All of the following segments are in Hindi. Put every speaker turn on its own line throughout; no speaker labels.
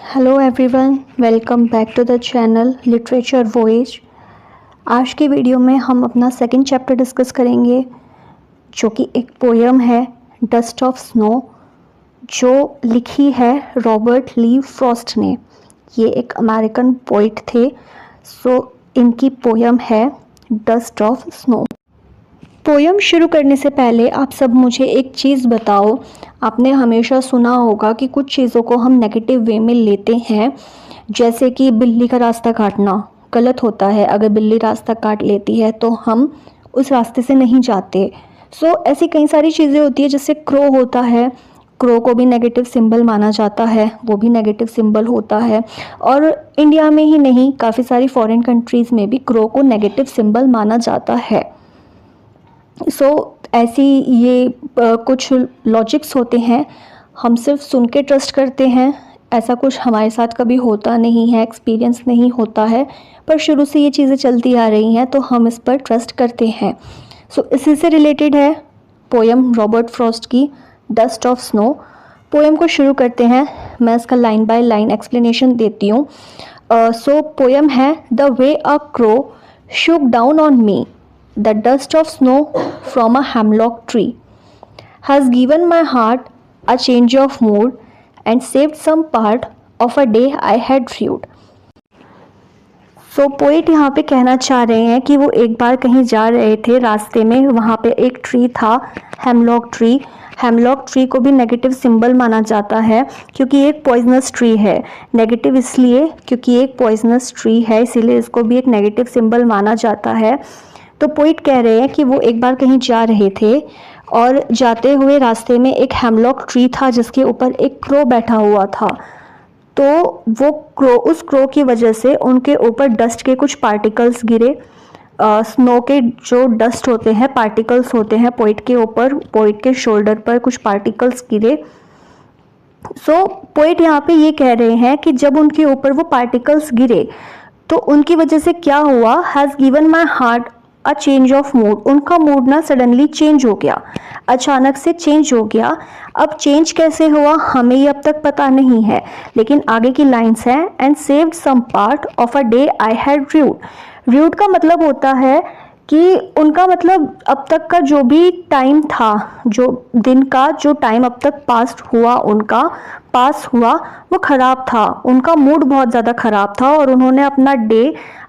Hello everyone, welcome back to the channel literature voyage. आज के वीडियो में हम अपना सेकंड चैप्टर डिस्कस करेंगे जो कि एक पोयम है डस्ट ऑफ स्नो, जो लिखी है रॉबर्ट ली फ्रॉस्ट ने। ये एक अमेरिकन पोइट थे। इनकी पोयम है डस्ट ऑफ स्नो। पोयम शुरू करने से पहले आप सब मुझे एक चीज़ बताओ। आपने हमेशा सुना होगा कि कुछ चीज़ों को हम नेगेटिव वे में लेते हैं, जैसे कि बिल्ली का रास्ता काटना गलत होता है। अगर बिल्ली रास्ता काट लेती है तो हम उस रास्ते से नहीं जाते। ऐसी कई सारी चीज़ें होती है। जैसे क्रो होता है, क्रो को भी नेगेटिव सिंबल माना जाता है, वो भी नेगेटिव सिंबल होता है। और इंडिया में ही नहीं, काफ़ी सारी फॉरेन कंट्रीज़ में भी क्रो को नेगेटिव सिंबल माना जाता है। ऐसी ये कुछ लॉजिक्स होते हैं, हम सिर्फ सुन के ट्रस्ट करते हैं। ऐसा कुछ हमारे साथ कभी होता नहीं है, एक्सपीरियंस नहीं होता है, पर शुरू से ये चीज़ें चलती आ रही हैं तो हम इस पर ट्रस्ट करते हैं। इसी से रिलेटेड है पोयम रॉबर्ट फ्रॉस्ट की डस्ट ऑफ स्नो। पोयम को शुरू करते हैं, मैं इसका लाइन बाय लाइन एक्सप्लेनेशन देती हूँ। पोयम है the way a crow shook down on me, the dust of snow from a hemlock tree has given my heart a change of mood and saved some part of a day I had viewed. Poet यहाँ पे कहना चाह रहे हैं कि वो एक बार कहीं जा रहे थे, रास्ते में वहाँ पे एक ट्री था, हेमलॉक ट्री। हेमलॉक ट्री को भी नेगेटिव सिंबल माना जाता है क्योंकि एक पॉइजनस ट्री है। नेगेटिव इसलिए क्योंकि एक पॉइजनस ट्री है, इसीलिए इसको भी एक नेगेटिव सिंबल माना जाता है। तो पोइट कह रहे हैं कि वो एक बार कहीं जा रहे थे और जाते हुए रास्ते में एक हेमलॉक ट्री था जिसके ऊपर एक क्रो बैठा हुआ था। तो वो उस क्रो की वजह से उनके ऊपर डस्ट के कुछ पार्टिकल्स गिरे। स्नो के जो डस्ट होते हैं, पार्टिकल्स होते हैं, पोइट के ऊपर, पोइट के शोल्डर पर कुछ पार्टिकल्स गिरे। पोइट यहाँ पे ये कह रहे हैं कि जब उनके ऊपर वो पार्टिकल्स गिरे तो उनकी वजह से क्या हुआ, has given my heart a change of mood. उनका मूड ना सडनली चेंज हो गया, अचानक से चेंज हो गया। अब चेंज कैसे हुआ हमें ये अब तक पता नहीं है, लेकिन आगे की लाइन्स हैं and saved some part of a day I had viewed. Viewed का मतलब होता है कि उनका मतलब अब तक का जो भी टाइम था, जो दिन का जो टाइम अब तक पास हुआ वो ख़राब था। उनका मूड बहुत ज़्यादा ख़राब था और उन्होंने अपना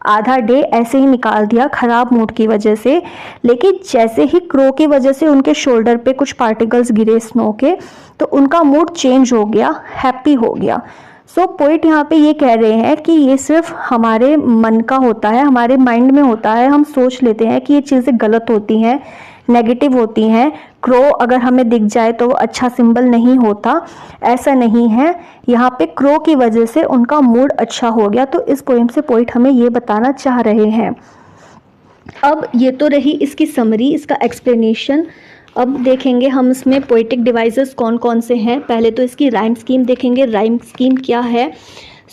आधा डे ऐसे ही निकाल दिया ख़राब मूड की वजह से। लेकिन जैसे ही क्रो की वजह से उनके शोल्डर पे कुछ पार्टिकल्स गिरे स्नो के, तो उनका मूड चेंज हो गया, हैप्पी हो गया। पोइट यहाँ पे ये कह रहे हैं कि ये सिर्फ हमारे मन का होता है, हमारे माइंड में होता है। हम सोच लेते हैं कि ये चीज़ें गलत होती हैं, नेगेटिव होती हैं। क्रो अगर हमें दिख जाए तो अच्छा सिंबल नहीं होता, ऐसा नहीं है। यहाँ पे क्रो की वजह से उनका मूड अच्छा हो गया। तो इस पोएम से पोइट हमें ये बताना चाह रहे हैं। अब ये तो रही इसकी समरी, इसका एक्सप्लेनेशन। अब देखेंगे हम इसमें पोएटिक डिवाइसेस कौन कौन से हैं। पहले तो इसकी राइम स्कीम देखेंगे, राइम स्कीम क्या है।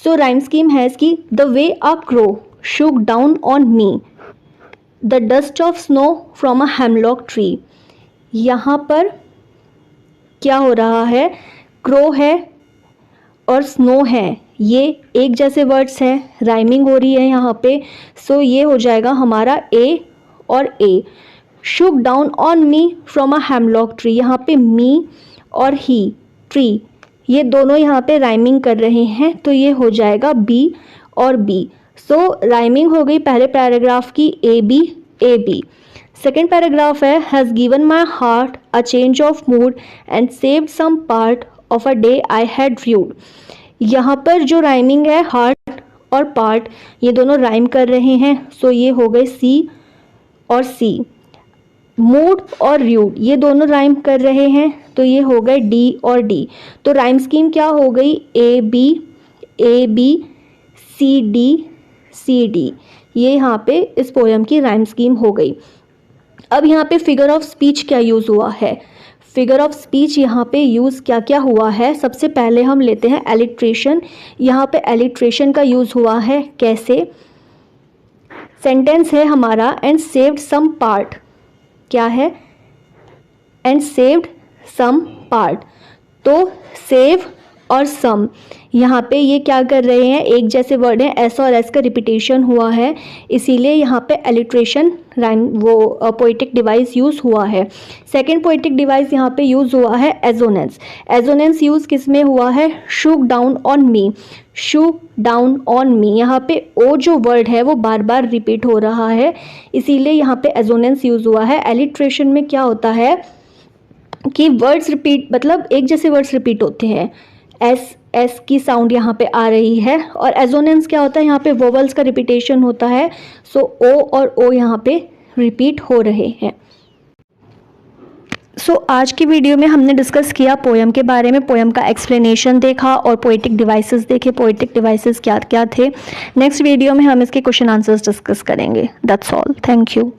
राइम स्कीम है इसकी, the way a crow shook down on me, the dust of snow from a hemlock tree. यहाँ पर क्या हो रहा है, क्रो है और स्नो है, ये एक जैसे वर्ड्स हैं, राइमिंग हो रही है यहाँ पे। ये हो जाएगा हमारा ए और A. Shook down on me from a hemlock tree, यहाँ पे मी और ही, ट्री, ये दोनों यहाँ पे राइमिंग कर रहे हैं, तो ये हो जाएगा बी और बी। राइमिंग हो गई पहले पैराग्राफ की, ए बी। सेकेंड पैराग्राफ है, has given my heart a change of mood and saved some part of a day I had viewed. यहाँ पर जो राइमिंग है, हार्ट और पार्ट, ये दोनों राइम कर रहे हैं। ये हो गए सी और सी। मूड और व्यूड ये दोनों राइम कर रहे हैं, तो ये हो गए डी और डी। तो राइम स्कीम क्या हो गई, ए बी सी डी। ये यहाँ पे इस पोएम की राइम स्कीम हो गई। अब यहाँ पे फिगर ऑफ स्पीच क्या यूज़ हुआ है, फिगर ऑफ स्पीच यहाँ पे यूज़ क्या क्या हुआ है। सबसे पहले हम लेते हैं एलिट्रेशन। यहाँ पे एलिट्रेशन का यूज़ हुआ है, कैसे, सेंटेंस है हमारा एंड सेव्ड सम पार्ट, क्या है, एंड सेव्ड सम पार्ट। तो सेव और सम। यहाँ पे ये क्या कर रहे हैं, एक जैसे वर्ड हैं, एस और एस का रिपीटेशन हुआ है, इसीलिए यहाँ पे एलिट्रेशन राइम वो पोइटिक डिवाइस यूज़ हुआ है। सेकंड पोइटिक डिवाइस यहाँ पे यूज़ हुआ है एजोनेंस। एजोनेंस यूज़ किस में हुआ है, shook down on me, shook down on मी। यहाँ पे ओ जो वर्ड है वो बार बार रिपीट हो रहा है, इसीलिए यहाँ पे एजोनेंस यूज़ हुआ है। एलिट्रेशन में क्या होता है कि वर्ड्स रिपीट, मतलब एक जैसे वर्ड्स रिपीट होते हैं, एस एस की साउंड यहाँ पे आ रही है। और एजोनेंस क्या होता है, यहाँ पे वोवल्स का रिपीटेशन होता है, सो ओ और ओ यहाँ पे रिपीट हो रहे हैं। आज की वीडियो में हमने डिस्कस किया पोएम के बारे में, पोएम का एक्सप्लेनेशन देखा और पोएटिक डिवाइसेस देखे, पोएटिक डिवाइसेस क्या क्या थे। नेक्स्ट वीडियो में हम इसके क्वेश्चन आंसर्स डिस्कस करेंगे। That's all, thank you.